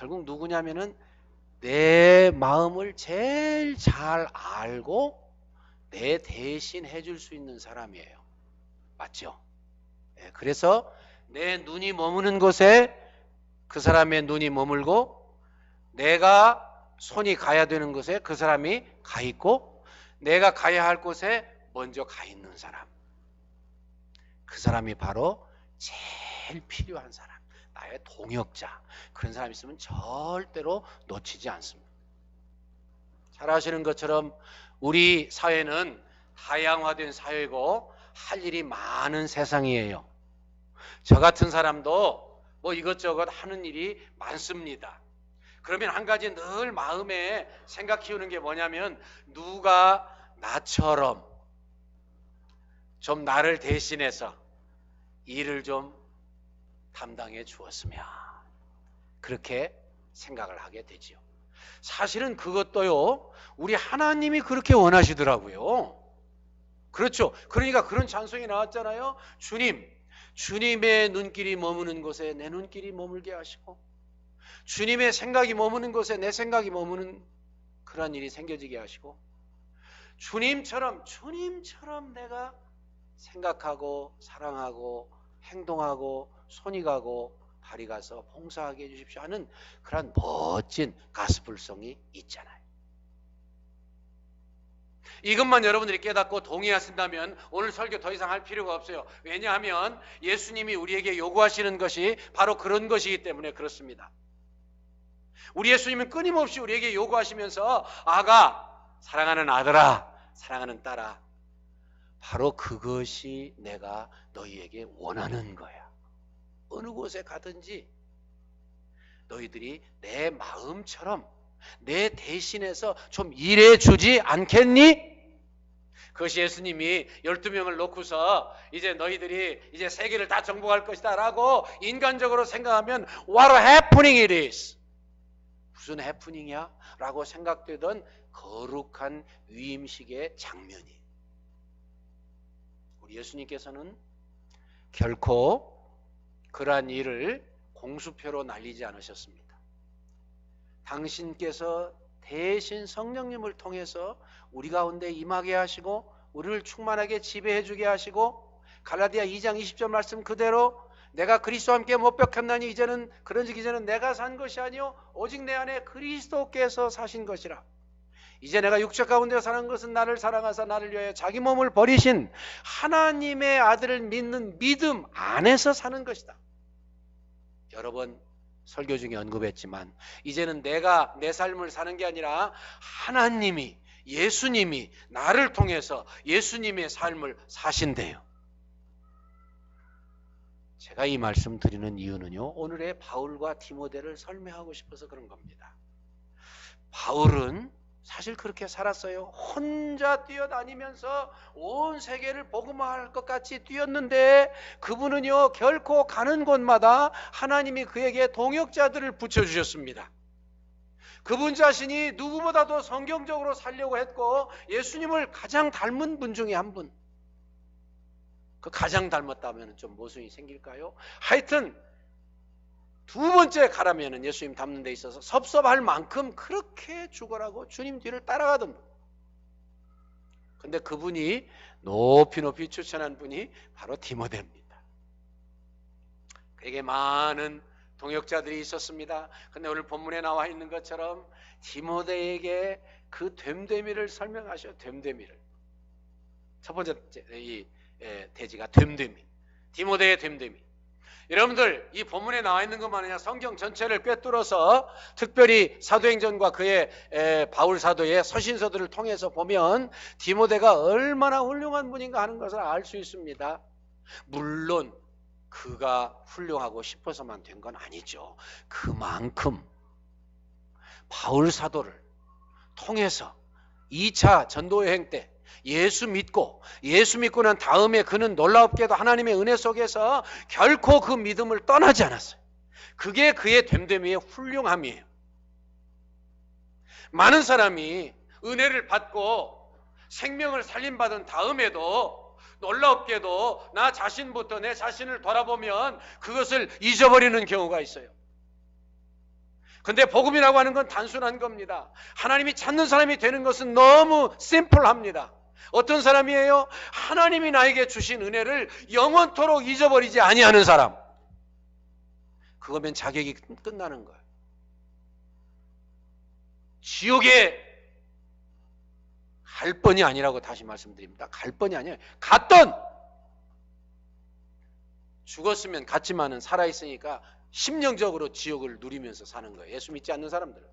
결국 누구냐면은 내 마음을 제일 잘 알고 내 대신 해줄 수 있는 사람이에요. 맞죠? 그래서 내 눈이 머무는 곳에 그 사람의 눈이 머물고, 내가 손이 가야 되는 곳에 그 사람이 가 있고, 내가 가야 할 곳에 먼저 가 있는 사람, 그 사람이 바로 제일 필요한 사람, 나의 동역자. 그런 사람이 있으면 절대로 놓치지 않습니다. 잘 아시는 것처럼 우리 사회는 다양화된 사회고 할 일이 많은 세상이에요. 저 같은 사람도 뭐 이것저것 하는 일이 많습니다. 그러면 한 가지 늘 마음에 생각 키우는 게 뭐냐면, 누가 나처럼 좀 나를 대신해서 일을 좀 담당해 주었으면, 그렇게 생각을 하게 되지요. 사실은 그것도요, 우리 하나님이 그렇게 원하시더라고요. 그렇죠. 그러니까 그런 찬송이 나왔잖아요. 주님의 눈길이 머무는 곳에 내 눈길이 머물게 하시고, 주님의 생각이 머무는 곳에 내 생각이 머무는 그런 일이 생겨지게 하시고, 주님처럼 내가 생각하고 사랑하고 행동하고 손이 가고 발이 가서 봉사하게 해주십시오 하는 그런 멋진 가스불성이 있잖아요. 이것만 여러분들이 깨닫고 동의하신다면 오늘 설교 더 이상 할 필요가 없어요. 왜냐하면 예수님이 우리에게 요구하시는 것이 바로 그런 것이기 때문에 그렇습니다. 우리 예수님은 끊임없이 우리에게 요구하시면서, 아가, 사랑하는 아들아, 사랑하는 딸아, 바로 그것이 내가 너희에게 원하는 거야. 어느 곳에 가든지 너희들이 내 마음처럼 내 대신해서 좀 일해주지 않겠니? 그것이 예수님이 12명을 놓고서 이제 너희들이 이제 세계를 다 정복할 것이다 라고 인간적으로 생각하면 what a happening it is, 무슨 해프닝이야? 라고 생각되던 거룩한 위임식의 장면이, 우리 예수님께서는 결코 그러한 일을 공수표로 날리지 않으셨습니다. 당신께서 대신 성령님을 통해서 우리 가운데 임하게 하시고 우리를 충만하게 지배해 주게 하시고, 갈라디아 2장 20절 말씀 그대로 내가 그리스도와 함께 못 박혔나니 이제는 그런즉 이제는 내가 산 것이 아니요 오직 내 안에 그리스도께서 사신 것이라. 이제 내가 육적 가운데 사는 것은 나를 사랑하사 나를 위하여 자기 몸을 버리신 하나님의 아들을 믿는 믿음 안에서 사는 것이다. 여러 번 설교 중에 언급했지만, 이제는 내가 내 삶을 사는 게 아니라 하나님이, 예수님이 나를 통해서 예수님의 삶을 사신대요. 제가 이 말씀 드리는 이유는요, 오늘의 바울과 디모데를 설명하고 싶어서 그런 겁니다. 바울은 사실 그렇게 살았어요. 혼자 뛰어다니면서 온 세계를 복음화할 것 같이 뛰었는데, 그분은요 결코 가는 곳마다 하나님이 그에게 동역자들을 붙여주셨습니다. 그분 자신이 누구보다도 성경적으로 살려고 했고 예수님을 가장 닮은 분 중에 한 분. 그 가장 닮았다면 좀 모순이 생길까요? 하여튼 두 번째 가라면은 예수님 닮는 데 있어서 섭섭할 만큼 그렇게 죽어라고 주님 뒤를 따라가던 분. 근데 그분이 높이 추천한 분이 바로 디모데입니다. 그에게 많은 동역자들이 있었습니다. 근데 오늘 본문에 나와 있는 것처럼 디모데에게 그 됨됨이를 설명하셔. 됨됨이를. 첫 번째 이 대지가 됨됨이. 디모데의 됨됨이. 여러분들 이 본문에 나와 있는 것만 아니라 성경 전체를 꿰뚫어서 특별히 사도행전과 그의 바울 사도의 서신서들을 통해서 보면 디모데가 얼마나 훌륭한 분인가 하는 것을 알 수 있습니다. 물론 그가 훌륭하고 싶어서만 된 건 아니죠. 그만큼 바울 사도를 통해서 2차 전도여행 때 예수 믿고 난 다음에 그는 놀랍게도 하나님의 은혜 속에서 결코 그 믿음을 떠나지 않았어요. 그게 그의 됨됨이의 훌륭함이에요. 많은 사람이 은혜를 받고 생명을 살림받은 다음에도 놀랍게도 나 자신부터 내 자신을 돌아보면 그것을 잊어버리는 경우가 있어요. 근데 복음이라고 하는 건 단순한 겁니다. 하나님이 찾는 사람이 되는 것은 너무 심플합니다. 어떤 사람이에요? 하나님이 나에게 주신 은혜를 영원토록 잊어버리지 아니하는 사람. 그거면 자격이 끝나는 거예요. 지옥에 갈 뻔이 아니라고 다시 말씀드립니다. 갈 뻔이 아니에요. 갔던! 죽었으면 갔지만은 살아있으니까 심령적으로 지옥을 누리면서 사는 거예요. 예수 믿지 않는 사람들은.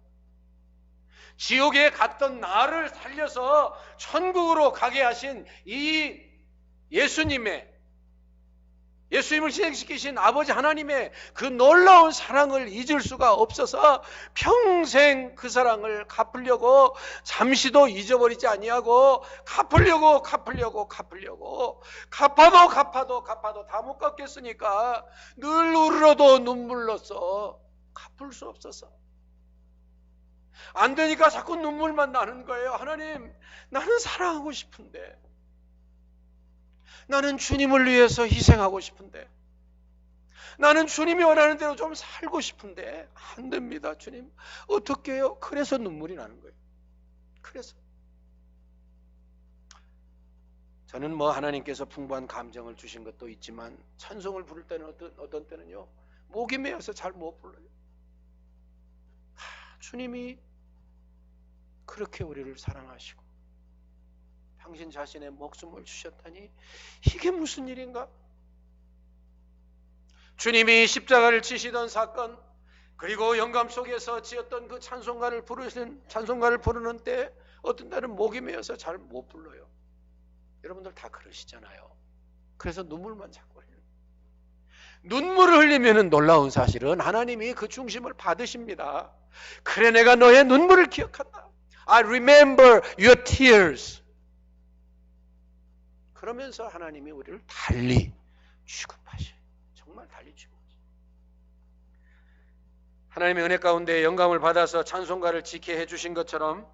지옥에 갔던 나를 살려서 천국으로 가게 하신 이 예수님을 희생시키신 아버지 하나님의 그 놀라운 사랑을 잊을 수가 없어서 평생 그 사랑을 갚으려고 잠시도 잊어버리지 아니하고 갚아도 다 못 갚겠으니까 늘 울어도 눈물로써 갚을 수 없어서 안 되니까 자꾸 눈물만 나는 거예요. 하나님, 나는 사랑하고 싶은데, 나는 주님을 위해서 희생하고 싶은데, 나는 주님이 원하는 대로 좀 살고 싶은데 안 됩니다. 주님, 어떻게 해요? 그래서 눈물이 나는 거예요. 그래서 저는 하나님께서 풍부한 감정을 주신 것도 있지만 찬송을 부를 때는 어떤 때는요, 목이 메어서 잘 못 불러요. 주님이 그렇게 우리를 사랑하시고 당신 자신의 목숨을 주셨다니 이게 무슨 일인가? 주님이 십자가를 지시던 사건, 그리고 영감 속에서 지었던 그 찬송가를 부르는 때 어떤 때는 목이 메어서 잘 못 불러요. 여러분들 다 그러시잖아요. 그래서 눈물만 자꾸 흘려요. 눈물을 흘리면 놀라운 사실은 하나님이 그 중심을 받으십니다. 그래, 내가 너의 눈물을 기억한다. I remember your tears. 그러면서 하나님이 우리를 달리 취급하셔요. 정말 달리 취급하셔요. 하나님의 은혜 가운데 영감을 받아서 찬송가를 지게 해주신 것처럼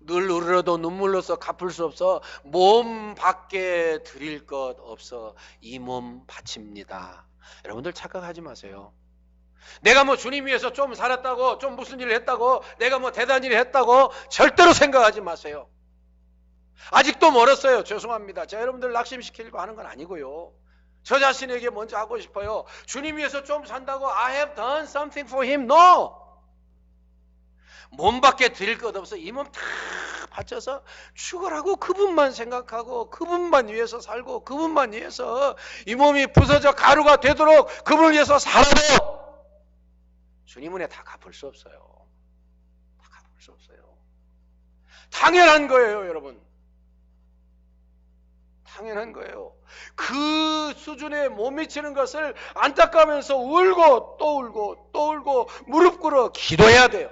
늘 울어도 눈물로서 갚을 수 없어 몸 밖에 드릴 것 없어 이 몸 바칩니다. 여러분들 착각하지 마세요. 내가 주님 위해서 좀 살았다고, 좀 무슨 일을 했다고, 내가 대단한 일을 했다고 절대로 생각하지 마세요. 아직도 멀었어요. 죄송합니다. 제가 여러분들 낙심시키려고 하는 건 아니고요. 저 자신에게 먼저 하고 싶어요. 주님 위해서 좀 산다고 I have done something for him. No! 몸 밖에 드릴 것 없어 이 몸 다 바쳐서 죽으라고 그분만 생각하고 그분만 위해서 살고 그분만 위해서 이 몸이 부서져 가루가 되도록 그분을 위해서 살아도 주님 은혜 다 갚을 수 없어요. 다 갚을 수 없어요. 당연한 거예요, 여러분. 당연한 거예요. 그 수준에 못 미치는 것을 안타까우면서 울고 또 울고 또 울고 무릎 꿇어 기도해야 돼요.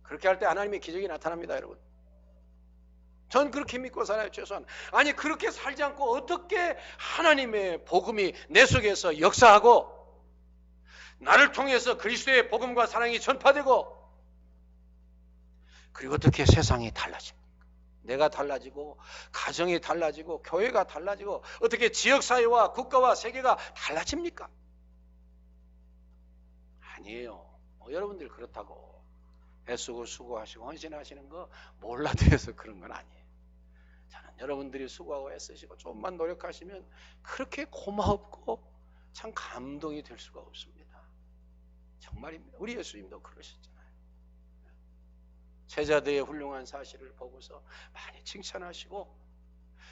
그렇게 할 때 하나님의 기적이 나타납니다, 여러분. 전 그렇게 믿고 살아요, 최소한. 아니, 그렇게 살지 않고 어떻게 하나님의 복음이 내 속에서 역사하고 나를 통해서 그리스도의 복음과 사랑이 전파되고 그리고 어떻게 세상이 달라집니까? 내가 달라지고 가정이 달라지고 교회가 달라지고 어떻게 지역사회와 국가와 세계가 달라집니까? 아니에요. 여러분들 그렇다고 애쓰고 수고하시고 헌신하시는 거 몰라도 해서 그런 건 아니에요. 저는 여러분들이 수고하고 애쓰시고 조금만 노력하시면 그렇게 고맙고 참 감동이 될 수가 없습니다. 정말입니다. 우리 예수님도 그러셨잖아요. 제자들의 훌륭한 사실을 보고서 많이 칭찬하시고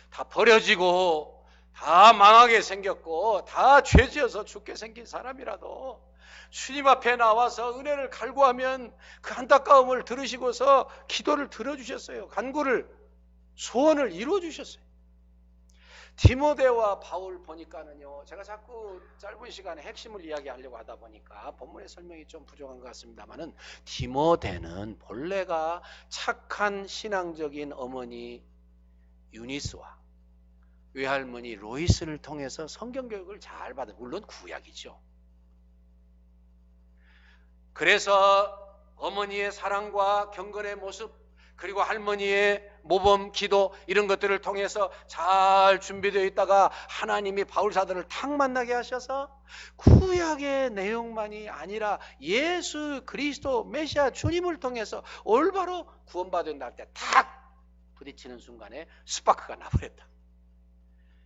다 버려지고 다 망하게 생겼고 다 죄지어서 죽게 생긴 사람이라도 주님 앞에 나와서 은혜를 갈구하면 그 안타까움을 들으시고서 기도를 들어주셨어요. 간구를, 소원을 이루어주셨어요. 디모데와 바울 보니까는요, 제가 자꾸 짧은 시간에 핵심을 이야기하려고 하다 보니까 본문의 설명이 좀 부족한 것 같습니다만은 디모데는 본래가 착한 신앙적인 어머니 유니스와 외할머니 로이스를 통해서 성경교육을 잘 받은, 물론 구약이죠. 그래서 어머니의 사랑과 경건의 모습, 그리고 할머니의 모범 기도 이런 것들을 통해서 잘 준비되어 있다가 하나님이 바울 사도를 탁 만나게 하셔서 구약의 내용만이 아니라 예수 그리스도 메시아 주님을 통해서 올바로 구원받은다 할 때 탁 부딪히는 순간에 스파크가 나버렸다.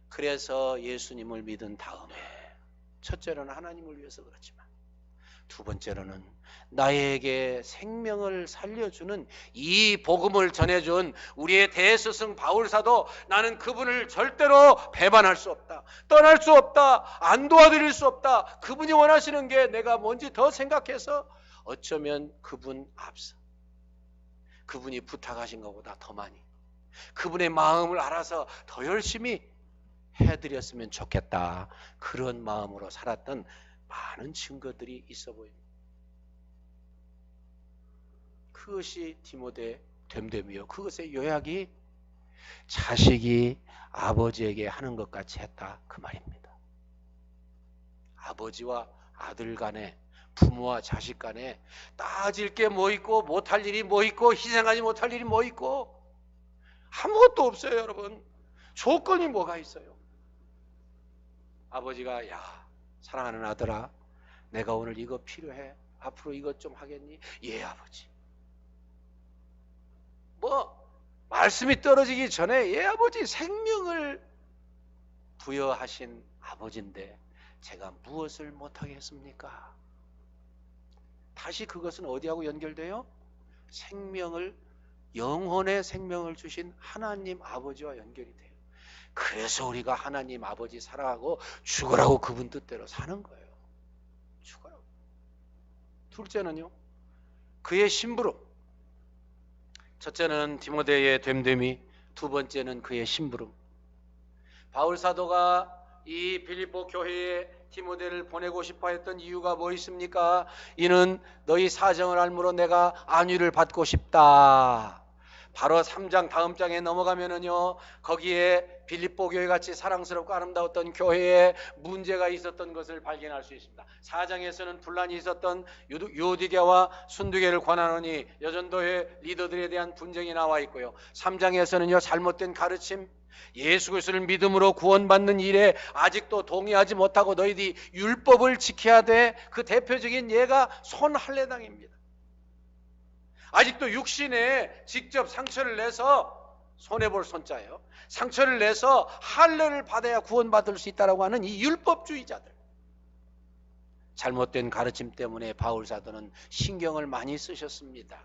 그래서 예수님을 믿은 다음에 첫째로는 하나님을 위해서 그렇지만 두 번째로는 나에게 생명을 살려주는 이 복음을 전해준 우리의 대스승 바울사도 나는 그분을 절대로 배반할 수 없다, 떠날 수 없다, 안 도와드릴 수 없다, 그분이 원하시는 게 내가 뭔지 더 생각해서 어쩌면 그분 앞서 그분이 부탁하신 것보다 더 많이 그분의 마음을 알아서 더 열심히 해드렸으면 좋겠다, 그런 마음으로 살았던 많은 증거들이 있어 보입니다. 그것이 디모데 됨됨이요, 그것의 요약이 자식이 아버지에게 하는 것 같이 했다, 그 말입니다. 아버지와 아들 간에, 부모와 자식 간에 따질 게 뭐 있고 못할 일이 뭐 있고 희생하지 못할 일이 뭐 있고 아무것도 없어요. 여러분, 조건이 뭐가 있어요? 아버지가 야 사랑하는 아들아, 내가 오늘 이거 필요해, 앞으로 이것 좀 하겠니? 예 아버지. 뭐 말씀이 떨어지기 전에 예 아버지, 생명을 부여하신 아버지인데 제가 무엇을 못하겠습니까? 다시 그것은 어디하고 연결돼요? 생명을, 영혼의 생명을 주신 하나님 아버지와 연결이 돼요. 그래서 우리가 하나님 아버지 사랑하고 죽으라고 그분 뜻대로 사는 거예요. 죽어요. 둘째는요, 그의 심부름. 첫째는 디모데의 됨됨이, 두 번째는 그의 심부름. 바울 사도가 이 빌립보 교회에 디모데를 보내고 싶어 했던 이유가 뭐 있습니까? 이는 너희 사정을 알므로 내가 안위를 받고 싶다. 바로 3장 다음 장에 넘어가면은요, 거기에 빌립보 교회 같이 사랑스럽고 아름다웠던 교회에 문제가 있었던 것을 발견할 수 있습니다. 4장에서는 분란이 있었던 유오디게와 순두게를 권하노니 여전도회 리더들에 대한 분쟁이 나와 있고요. 3장에서는요, 잘못된 가르침, 예수 그리스도를 믿음으로 구원받는 일에 아직도 동의하지 못하고 너희들이 율법을 지켜야 돼. 그 대표적인 예가 손할례당입니다. 아직도 육신에 직접 상처를 내서, 손해볼 손자예요, 상처를 내서 할례를 받아야 구원받을 수 있다고 하는 이 율법주의자들, 잘못된 가르침 때문에 바울 사도는 신경을 많이 쓰셨습니다.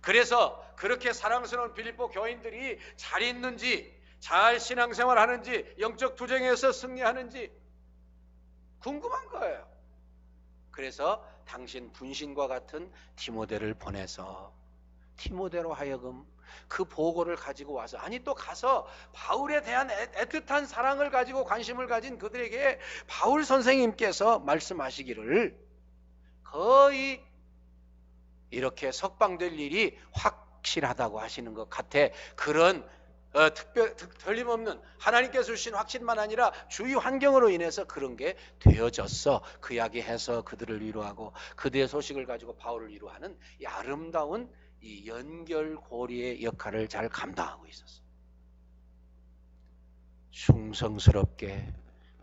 그래서 그렇게 사랑스러운 빌립보 교인들이 잘 있는지, 잘 신앙생활하는지, 영적 투쟁에서 승리하는지 궁금한 거예요. 그래서 당신 분신과 같은 디모데를 보내서 디모데로 하여금 그 보고를 가지고 와서, 아니 또 가서 바울에 대한 애틋한 사랑을 가지고 관심을 가진 그들에게 바울 선생님께서 말씀하시기를 거의 이렇게 석방될 일이 확실하다고 하시는 것 같아. 그런 틀림없는 하나님께서 주신 확신만 아니라 주위 환경으로 인해서 그런 게 되어졌어. 그 이야기해서 그들을 위로하고 그들의 소식을 가지고 바울을 위로하는 이 아름다운 이 연결고리의 역할을 잘 감당하고 있었어. 충성스럽게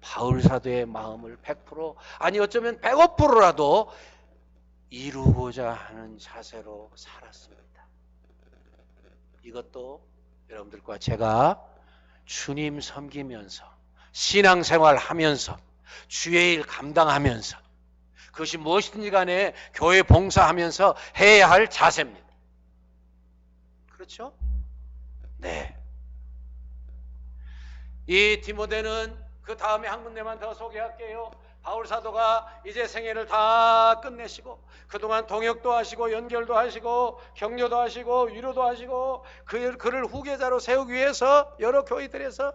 바울 사도의 마음을 100%, 아니 어쩌면 105%라도 이루고자 하는 자세로 살았습니다. 이것도 여러분들과 제가 주님 섬기면서, 신앙생활 하면서, 주의 일 감당하면서, 그것이 무엇이든지 간에 교회 봉사하면서 해야 할 자세입니다. 그렇죠? 네. 이 디모데는 그 다음에 한 군데만 더 소개할게요. 바울 사도가 이제 생애를 다 끝내시고 그동안 동역도 하시고 연결도 하시고 격려도 하시고 위로도 하시고 그를 후계자로 세우기 위해서 여러 교회들에서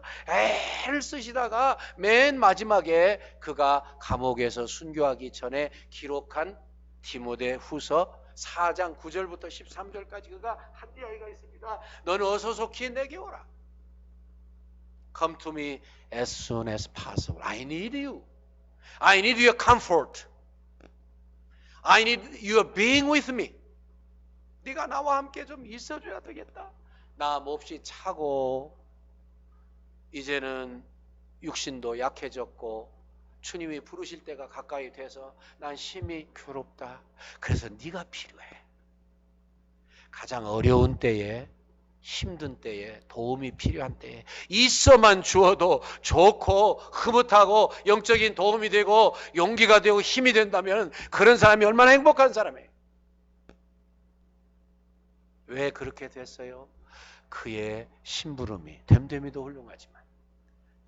애를 쓰시다가 맨 마지막에 그가 감옥에서 순교하기 전에 기록한 디모데 후서 4장 9절부터 13절까지 그가 한 이야기가 있습니다. 너는 어서 속히 내게 오라. Come to me as soon as possible. I need you. I need your comfort. I need your being with me. 네가 나와 함께 좀 있어줘야 되겠다. 나 몹시 차고 이제는 육신도 약해졌고 주님이 부르실 때가 가까이 돼서 난 심히 괴롭다. 그래서 네가 필요해. 가장 어려운 때에, 힘든 때에, 도움이 필요한 때에 있어만 주어도 좋고 흐뭇하고 영적인 도움이 되고 용기가 되고 힘이 된다면 그런 사람이 얼마나 행복한 사람이에요. 왜 그렇게 됐어요? 그의 심부름이, 됨됨이도 훌륭하지만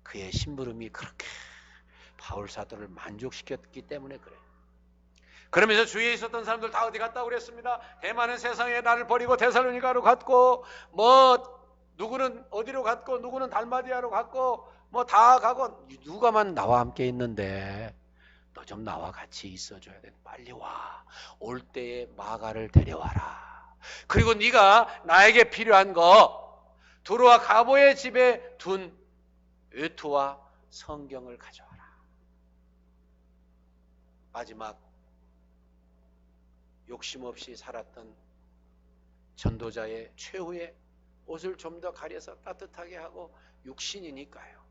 그의 심부름이 그렇게 바울 사도를 만족시켰기 때문에 그래요. 그러면서 주위에 있었던 사람들 다 어디 갔다고 그랬습니다. 대만은 세상에 나를 버리고 데살로니가로 갔고, 누구는 어디로 갔고, 누구는 달마디아로 갔고, 다 가고, 누가만 나와 함께 있는데 너 좀 나와 같이 있어줘야 돼. 빨리 와. 올 때에 마가를 데려와라. 그리고 네가 나에게 필요한 거 두루와 가보의 집에 둔 외투와 성경을 가져와라. 마지막 욕심 없이 살았던 전도자의 최후의 옷을 좀 더 가려서 따뜻하게 하고 육신이니까요.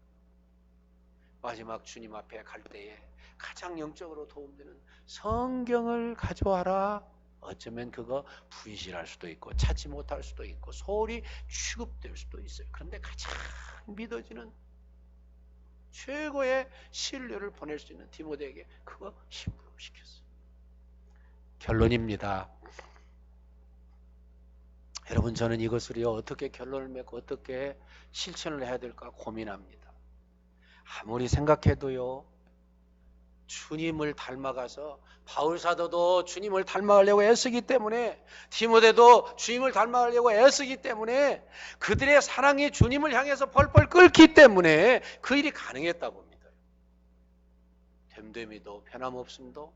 마지막 주님 앞에 갈 때에 가장 영적으로 도움되는 성경을 가져와라. 어쩌면 그거 분실할 수도 있고 찾지 못할 수도 있고 소홀히 취급될 수도 있어요. 그런데 가장 믿어지는 최고의 신뢰를 보낼 수 있는 디모데에게 그거 심부름시켰어요. 결론입니다. 여러분, 저는 이것을 어떻게 결론을 맺고 어떻게 실천을 해야 될까 고민합니다. 아무리 생각해도요, 주님을 닮아가서 바울 사도도 주님을 닮아가려고 애쓰기 때문에 디모데도 주님을 닮아가려고 애쓰기 때문에 그들의 사랑이 주님을 향해서 펄펄 끓기 때문에 그 일이 가능했다고 봅니다. 됨됨이도 변함없음도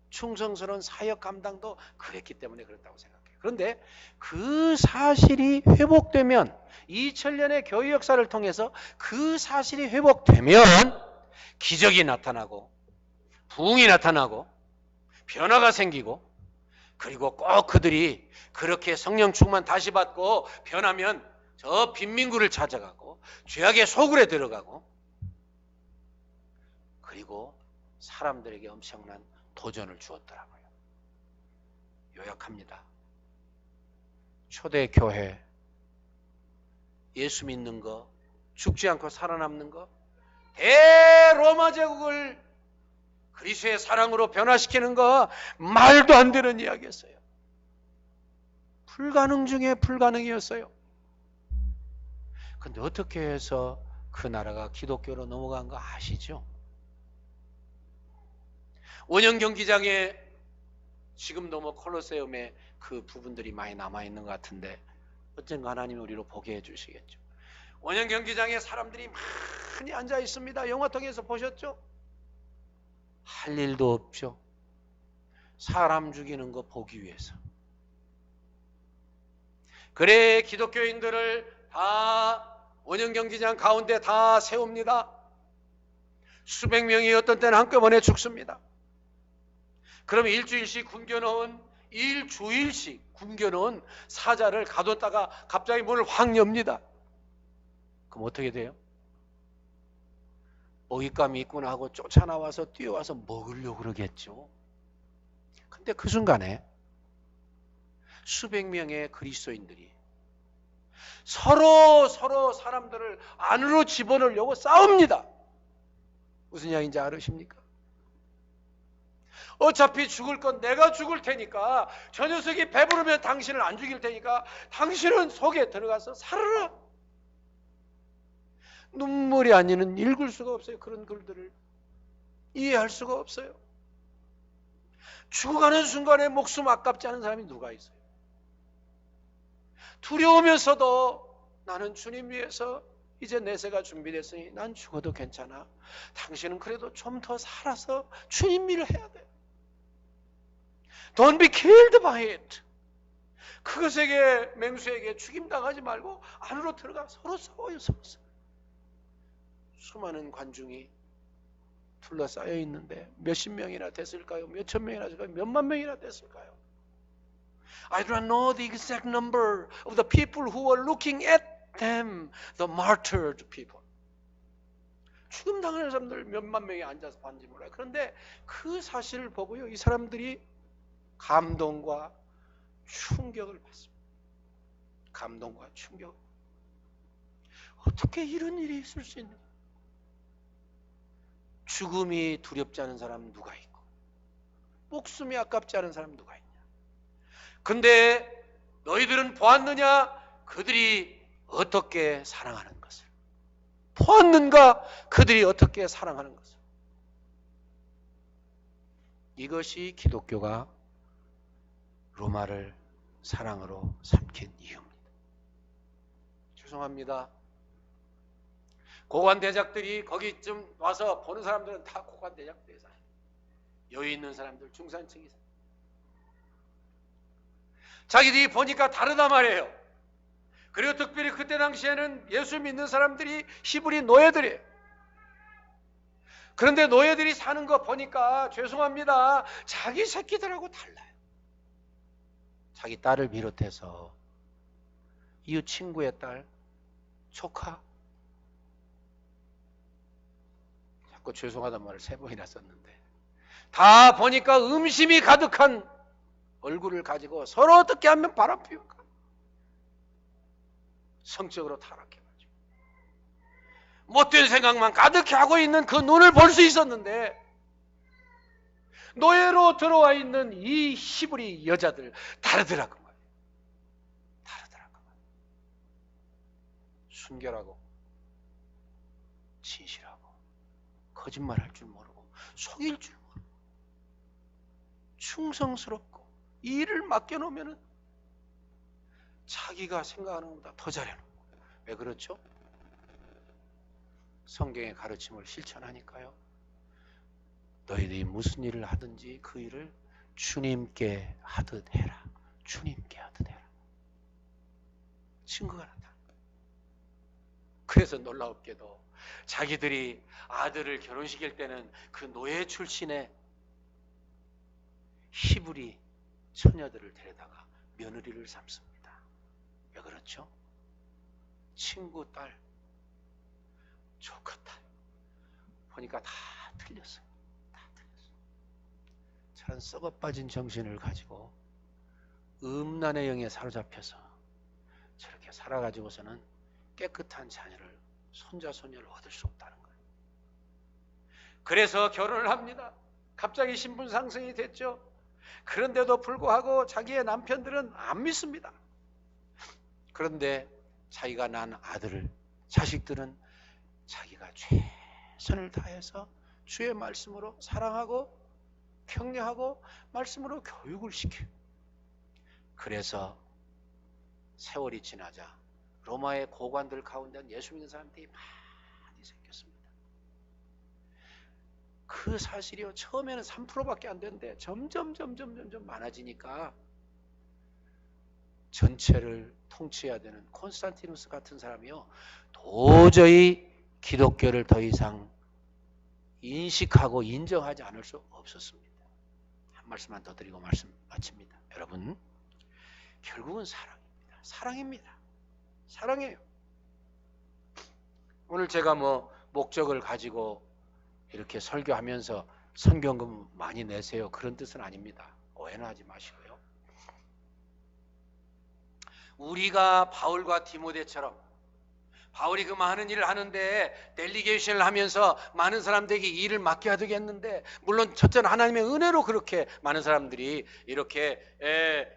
충성스러운 사역 감당도 그랬기 때문에 그렇다고 생각해요. 그런데 그 사실이 회복되면 2000년의 교회 역사를 통해서 그 사실이 회복되면 기적이 나타나고 부흥이 나타나고 변화가 생기고 그리고 꼭 그들이 그렇게 성령 충만 다시 받고 변하면 저 빈민구를 찾아가고 죄악의 소굴에 들어가고 그리고 사람들에게 엄청난 도전을 주었더라고요. 요약합니다. 초대교회, 예수 믿는 거, 죽지 않고 살아남는 거, 대로마 제국을 그리스도의 사랑으로 변화시키는 거 말도 안 되는 이야기였어요. 불가능 중에 불가능이었어요. 근데 어떻게 해서 그 나라가 기독교로 넘어간 거 아시죠? 원형 경기장에 지금도 콜로세움에 그 부분들이 많이 남아있는 것 같은데 언젠가 하나님이 우리로 보게 해주시겠죠. 원형 경기장에 사람들이 많이 앉아 있습니다. 영화 통해서 보셨죠? 할 일도 없죠. 사람 죽이는 거 보기 위해서. 그래 기독교인들을 다 원형 경기장 가운데 다 세웁니다. 수백 명이 어떤 때는 한꺼번에 죽습니다. 그럼 일주일씩 굶겨놓은 일주일씩 굶겨놓은 사자를 가뒀다가 갑자기 문을 확 엽니다. 그럼 어떻게 돼요? 먹잇감이 있구나 하고 쫓아나와서 뛰어와서 먹으려고 그러겠죠. 근데 그 순간에 수백 명의 그리스도인들이 서로 사람들을 안으로 집어넣으려고 싸웁니다. 무슨 이야기인지 알으십니까? 어차피 죽을 건 내가 죽을 테니까 저 녀석이 배부르면 당신을 안 죽일 테니까 당신은 속에 들어가서 살아라. 눈물이 아니면 읽을 수가 없어요. 그런 글들을 이해할 수가 없어요. 죽어가는 순간에 목숨 아깝지 않은 사람이 누가 있어요? 두려우면서도 나는 주님 위해서 이제 내세가 준비됐으니 난 죽어도 괜찮아. 당신은 그래도 좀 더 살아서 주님 일을 해야 돼. Don't be killed by it. 그것에게 맹수에게 죽임당하지 말고 안으로 들어가 서로 싸워요. 서로. 수많은 관중이 둘러싸여 있는데 몇십 명이나 됐을까요? 몇천 명이나 됐을까요? 몇만 명이나 됐을까요? I do not know the exact number of the people who were looking at them, the martyred people. 죽음 당하는 사람들 몇만 명이 앉아서 봤는지 몰라요. 그런데 그 사실을 보고요, 이 사람들이 감동과 충격을 받습니다. 감동과 충격. 어떻게 이런 일이 있을 수 있는가? 죽음이 두렵지 않은 사람 누가 있고, 목숨이 아깝지 않은 사람 누가 있냐? 근데 너희들은 보았느냐? 그들이 어떻게 사랑하는 것을. 보았는가? 그들이 어떻게 사랑하는 것을. 이것이 기독교가 로마를 사랑으로 삼킨 이유입니다. 죄송합니다. 고관대작들이 거기쯤 와서 보는 사람들은 다 고관대작들이잖아요. 여유 있는 사람들, 중산층이. 자기들이 보니까 다르단 말이에요. 그리고 특별히 그때 당시에는 예수 믿는 사람들이 히브리 노예들이에요. 그런데 노예들이 사는 거 보니까 죄송합니다, 자기 새끼들하고 달라요. 자기 딸을 비롯해서 이웃 친구의 딸, 조카, 자꾸 죄송하단 말을 3번이나 썼는데, 다 보니까 음심이 가득한 얼굴을 가지고 서로 어떻게 하면 바람 피울까? 성적으로 타락해가지고 못된 생각만 가득히 하고 있는 그 눈을 볼 수 있었는데, 노예로 들어와 있는 이 히브리 여자들 다르더라고 말이에요. 다르더라고. 순결하고 진실하고 거짓말할 줄 모르고 속일 줄 모르고 충성스럽고, 일을 맡겨놓으면 자기가 생각하는 것보다 더 잘해놓은 거예요. 왜 그렇죠? 성경의 가르침을 실천하니까요. 너희들이 무슨 일을 하든지 그 일을 주님께 하듯 해라. 주님께 하듯 해라. 증거가 나타나. 그래서 놀랍게도 자기들이 아들을 결혼시킬 때는 그 노예 출신의 히브리 처녀들을 데려다가 며느리를 삼습니다. 왜 그렇죠? 친구 딸, 조카 딸 보니까 다 틀렸어요. 다 틀렸어요. 저런 썩어빠진 정신을 가지고 음란의 영에 사로잡혀서 저렇게 살아가지고서는 깨끗한 자녀를, 손자 손녀를 얻을 수 없다는 거예요. 그래서 결혼을 합니다. 갑자기 신분 상승이 됐죠. 그런데도 불구하고 자기의 남편들은 안 믿습니다. 그런데 자기가 낳은 아들을, 자식들은 자기가 최선을 다해서 주의 말씀으로 사랑하고 격려하고 말씀으로 교육을 시켜요. 그래서 세월이 지나자 로마의 고관들 가운데는 예수 믿는 사람들이 많이 생겼습니다. 그 사실이요, 처음에는 3%밖에 안 되는데 점점 많아지니까 전체를 통치해야 되는 콘스탄티누스 같은 사람이요, 도저히 기독교를 더 이상 인식하고 인정하지 않을 수 없었습니다. 한 말씀만 더 드리고 말씀 마칩니다. 여러분, 결국은 사랑입니다. 사랑입니다. 사랑이에요. 오늘 제가 목적을 가지고 이렇게 설교하면서 선경금 많이 내세요, 그런 뜻은 아닙니다. 오해는 하지 마시고요. 우리가 바울과 디모데처럼, 바울이 그 많은 일을 하는데 델리게이션을 하면서 많은 사람들에게 일을 맡겨야 되겠는데, 물론 첫째는 하나님의 은혜로 그렇게 많은 사람들이 이렇게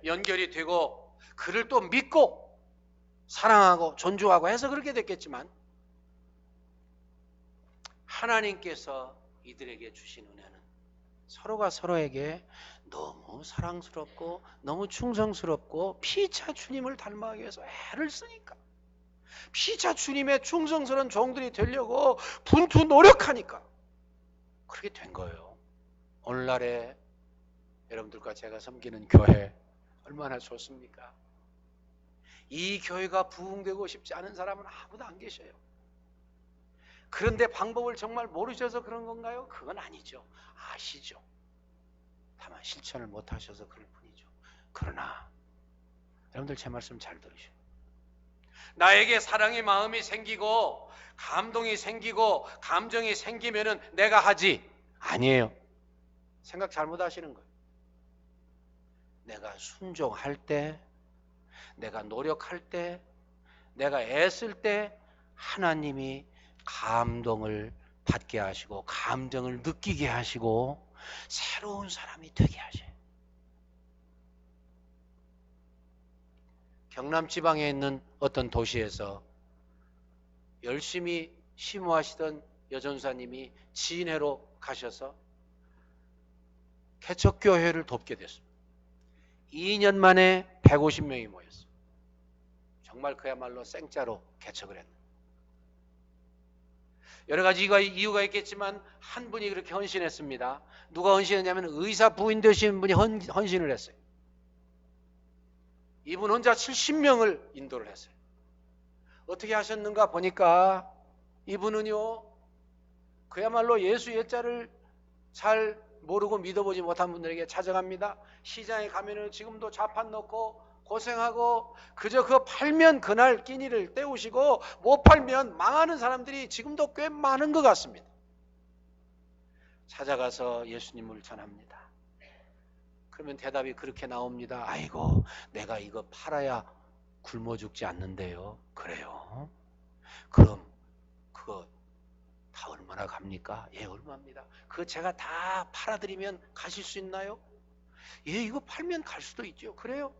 연결이 되고 그를 또 믿고 사랑하고 존중하고 해서 그렇게 됐겠지만, 하나님께서 이들에게 주신 은혜는 서로가 서로에게 너무 사랑스럽고 너무 충성스럽고 피차 주님을 닮아가기 위해서 애를 쓰니까, 피차 주님의 충성스러운 종들이 되려고 분투 노력하니까 그렇게 된 거예요. 오늘날에 여러분들과 제가 섬기는 교회 얼마나 좋습니까? 이 교회가 부흥되고 싶지 않은 사람은 아무도 안 계셔요. 그런데 방법을 정말 모르셔서 그런 건가요? 그건 아니죠. 아시죠. 다만 실천을 못 하셔서 그럴 뿐이죠. 그러나 여러분들 제 말씀 잘 들으셔요. 나에게 사랑의 마음이 생기고 감동이 생기고 감정이 생기면은 내가 하지. 아니에요. 생각 잘못하시는 거예요. 내가 순종할 때, 내가 노력할 때, 내가 애쓸 때 하나님이 감동을 받게 하시고 감정을 느끼게 하시고 새로운 사람이 되게 하셔요. 경남 지방에 있는 어떤 도시에서 열심히 심호하시던 여전사님이 진해로 가셔서 개척교회를 돕게 됐습니다. 2년 만에 150명이 모였어요. 정말 그야말로 생짜로 개척을 했는. 여러 가지 이유가 있겠지만 한 분이 그렇게 헌신했습니다. 누가 헌신했냐면 의사 부인 되신 분이 헌신을 했어요. 이분 혼자 70명을 인도를 했어요. 어떻게 하셨는가 보니까 이분은요, 그야말로 예수 예자를 잘 모르고 믿어보지 못한 분들에게 찾아갑니다. 시장에 가면은 지금도 좌판 넣고 고생하고 그저 그거 팔면 그날 끼니를 때우시고 못 팔면 망하는 사람들이 지금도 꽤 많은 것 같습니다. 찾아가서 예수님을 전합니다. 그러면 대답이 그렇게 나옵니다. 아이고, 내가 이거 팔아야 굶어 죽지 않는데요. 그래요? 그럼 그거 다 얼마나 갑니까? 예, 얼마입니다. 그거 제가 다 팔아드리면 가실 수 있나요? 예, 이거 팔면 갈 수도 있죠. 그래요?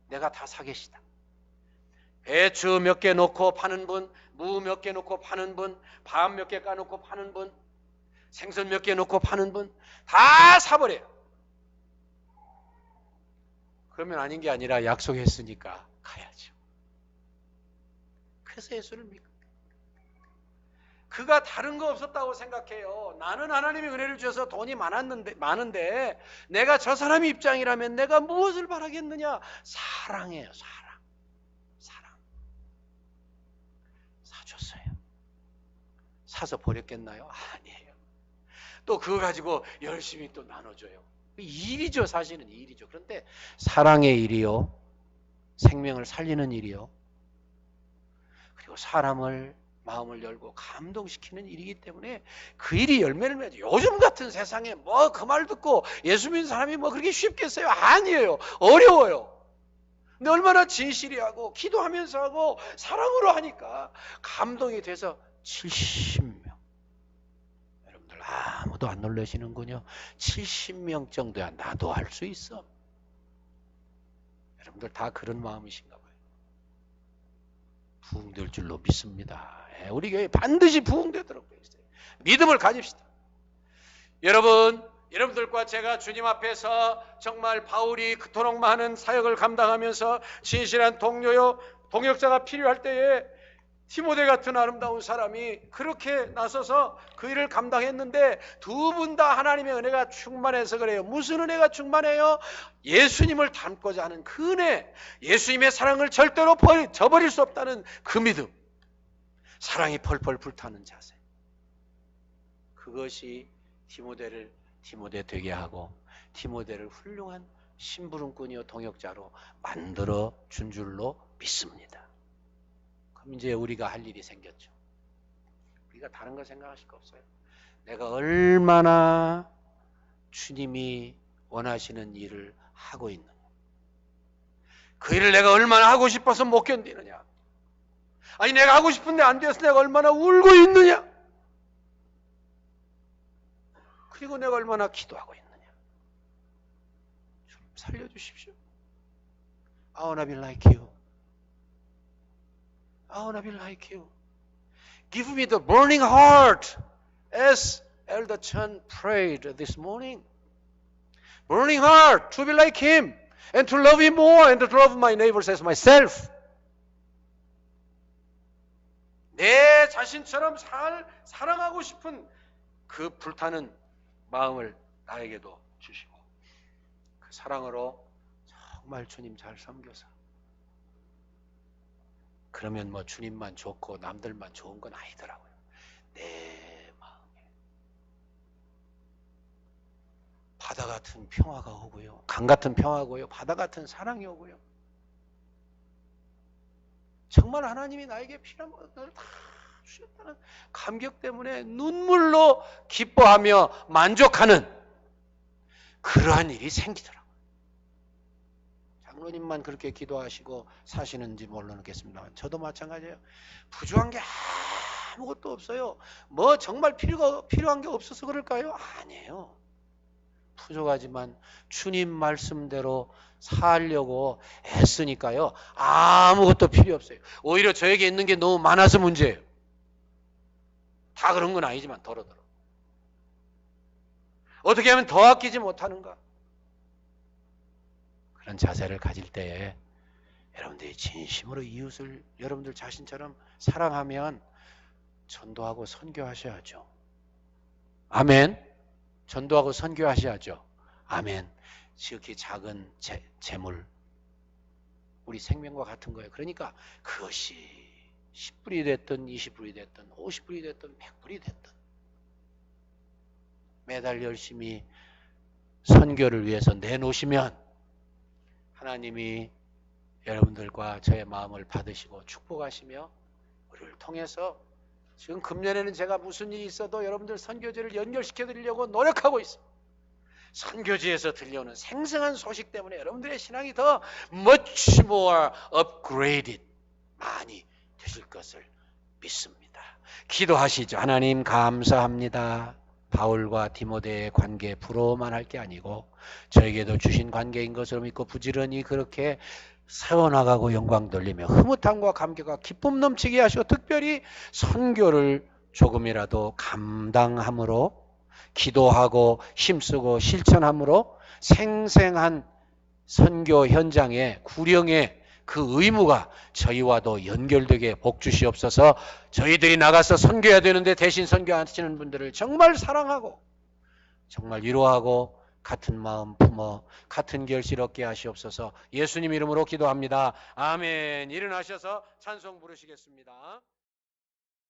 내가 다 사겠시다. 배추 몇 개 놓고 파는 분, 무 몇 개 놓고 파는 분, 밥 몇 개 까놓고 파는 분, 생선 몇 개 놓고 파는 분 다 사버려요. 그러면 아닌 게 아니라 약속했으니까 가야죠. 그래서 예수를 믿고 그가 다른 거 없었다고 생각해요. 나는 하나님의 은혜를 주셔서 돈이 많은데 내가 저 사람의 입장이라면 내가 무엇을 바라겠느냐? 사랑이에요. 사랑. 사줬어요. 사서 버렸겠나요? 아니에요. 또 그거 가지고 열심히 또 나눠줘요. 일이죠. 사실은 일이죠. 그런데 사랑의 일이요, 생명을 살리는 일이요, 그리고 사람을 마음을 열고 감동시키는 일이기 때문에 그 일이 열매를 맺죠. 요즘 같은 세상에 뭐 그 말 듣고 예수 믿는 사람이 뭐 그렇게 쉽겠어요? 아니에요. 어려워요. 근데 얼마나 진실히 하고 기도하면서 하고 사랑으로 하니까 감동이 돼서 70명. 여러분들 아무도 안 놀라시는군요. 70명 정도야 나도 할 수 있어. 여러분들 다 그런 마음이신가 봐요. 부흥될 줄로 믿습니다. 우리 교회 반드시 부흥되도록 되어 있어요. 믿음을 가집시다. 여러분들과 제가 주님 앞에서 정말 바울이 그토록 많은 사역을 감당하면서 진실한 동료요, 동역자가 필요할 때에 디모데 같은 아름다운 사람이 그렇게 나서서 그 일을 감당했는데 두 분 다 하나님의 은혜가 충만해서 그래요. 무슨 은혜가 충만해요? 예수님을 닮고자 하는 그 은혜, 예수님의 사랑을 절대로 저버릴 수 없다는 그 믿음, 사랑이 펄펄 불타는 자세, 그것이 디모데 되게 하고 디모데를 훌륭한 심부름꾼이요 동역자로 만들어 준 줄로 믿습니다. 그럼 이제 우리가 할 일이 생겼죠. 우리가 다른 거 생각하실 거 없어요. 내가 얼마나 주님이 원하시는 일을 하고 있느냐, 그 일을 내가 얼마나 하고 싶어서 못 견디느냐, 아니 내가 하고 싶은데 안 돼서 내가 얼마나 울고 있느냐, 그리고 내가 얼마나 기도하고 있느냐. 좀 살려주십시오. I wanna be like you. I wanna be like you. Give me the burning heart as Elder Chen prayed this morning. Burning heart to be like him and to love him more and to love my neighbors as myself. 내 자신처럼 사랑하고 싶은 그 불타는 마음을 나에게도 주시고 그 사랑으로 정말 주님 잘 섬겨서, 그러면 뭐 주님만 좋고 남들만 좋은 건 아니더라고요. 내 마음에 바다 같은 평화가 오고요, 강 같은 평화가 오고요, 바다 같은 사랑이 오고요, 정말 하나님이 나에게 필요한 것을 다 주셨다는 감격 때문에 눈물로 기뻐하며 만족하는 그러한 일이 생기더라고요. 장로님만 그렇게 기도하시고 사시는지 모르겠습니다만 저도 마찬가지예요. 부족한 게 아무것도 없어요. 뭐 정말 필요한 게 없어서 그럴까요? 아니에요. 부족하지만 주님 말씀대로 살려고 애쓰니까요. 아무것도 필요 없어요. 오히려 저에게 있는 게 너무 많아서 문제예요. 다 그런 건 아니지만 더러더러. 어떻게 하면 더 아끼지 못하는가? 그런 자세를 가질 때에 여러분들이 진심으로 이웃을 여러분들 자신처럼 사랑하면 전도하고 선교하셔야죠. 아멘. 전도하고 선교하셔야죠. 아멘. 지극히 작은 재물 우리 생명과 같은 거예요. 그러니까 그것이 10불이 됐든 20불이 됐든 50불이 됐든 100불이 됐든 매달 열심히 선교를 위해서 내놓으시면 하나님이 여러분들과 저의 마음을 받으시고 축복하시며 우리를 통해서 지금 금년에는 제가 무슨 일이 있어도 여러분들 선교지를 연결시켜 드리려고 노력하고 있습니다. 선교지에서 들려오는 생생한 소식 때문에 여러분들의 신앙이 더 much more upgraded 많이 되실 것을 믿습니다. 기도하시죠. 하나님 감사합니다. 바울과 디모데의 관계 부러워만 할 게 아니고 저에게도 주신 관계인 것으로 믿고 부지런히 그렇게 세워나가고 영광 돌리며 흐뭇함과 감격과 기쁨 넘치게 하시고 특별히 선교를 조금이라도 감당함으로 기도하고 힘쓰고 실천함으로 생생한 선교 현장의 구령의 그 의무가 저희와도 연결되게 복 주시옵소서. 저희들이 나가서 선교해야 되는데 대신 선교하시는 분들을 정말 사랑하고 정말 위로하고 같은 마음 품어 같은 결실 얻게 하시옵소서. 예수님 이름으로 기도합니다. 아멘. 일어나셔서 찬송 부르시겠습니다.